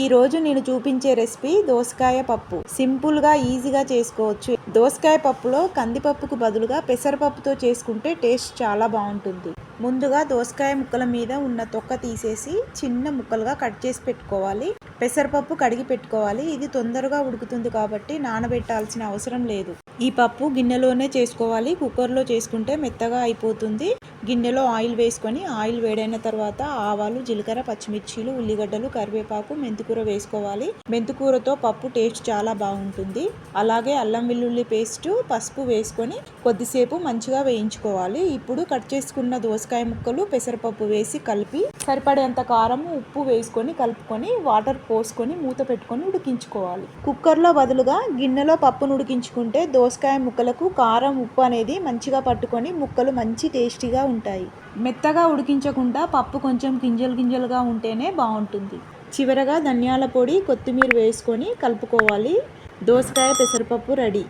ఈరోజు నేను చూపించే రెసిపీ దోసకాయ పప్పు. సింపుల్గా ఈజీగా చేసుకోవచ్చు. దోసకాయ పప్పులో కందిపప్పుకు బదులుగా పెసరపప్పుతో చేసుకుంటే టేస్ట్ చాలా బాగుంటుంది. ముందుగా దోసకాయ ముక్కల మీద ఉన్న తొక్క తీసేసి చిన్న ముక్కలుగా కట్ చేసి పెట్టుకోవాలి. పెసరపప్పు కడిగి పెట్టుకోవాలి. ఇది తొందరగా ఉడుకుతుంది కాబట్టి నానబెట్టాల్సిన అవసరం లేదు. ఈ పప్పు గిన్నెలోనే చేసుకోవాలి. కుక్కర్లో చేసుకుంటే మెత్తగా అయిపోతుంది. గిన్నెలో ఆయిల్ వేసుకొని ఆయిల్ వేడైన తర్వాత ఆవాలు, జీలకర్ర, పచ్చిమిర్చీలు, ఉల్లిగడ్డలు, కరివేపాకు, మెంతికూర వేసుకోవాలి. మెంతికూరతో పప్పు టేస్ట్ చాలా బాగుంటుంది. అలాగే అల్లం వెల్లుల్లి పేస్టు, పసుపు వేసుకొని కొద్దిసేపు మంచిగా వేయించుకోవాలి. ఇప్పుడు కట్ చేసుకున్న దోసకాయ ముక్కలు, పెసరపప్పు వేసి కలిపి సరిపడేంత కారం, ఉప్పు వేసుకొని కలుపుకొని వాటర్ పోసుకొని మూత పెట్టుకొని ఉడికించుకోవాలి. కుక్కర్లో బదులుగా గిన్నెలో పప్పును ఉడికించుకుంటే దోసకాయ ముక్కలకు కారం, ఉప్పు అనేది మంచిగా పట్టుకొని ముక్కలు మంచి టేస్టీగా ఉంటాయి. మెత్తగా ఉడికించకుండా పప్పు కొంచెం గింజలుగా ఉంటేనే బాగుంటుంది. చివరగా ధనియాల పొడి, కొత్తిమీర వేసుకొని కలుపుకోవాలి. దోసకాయ పెసరపప్పు రెడీ.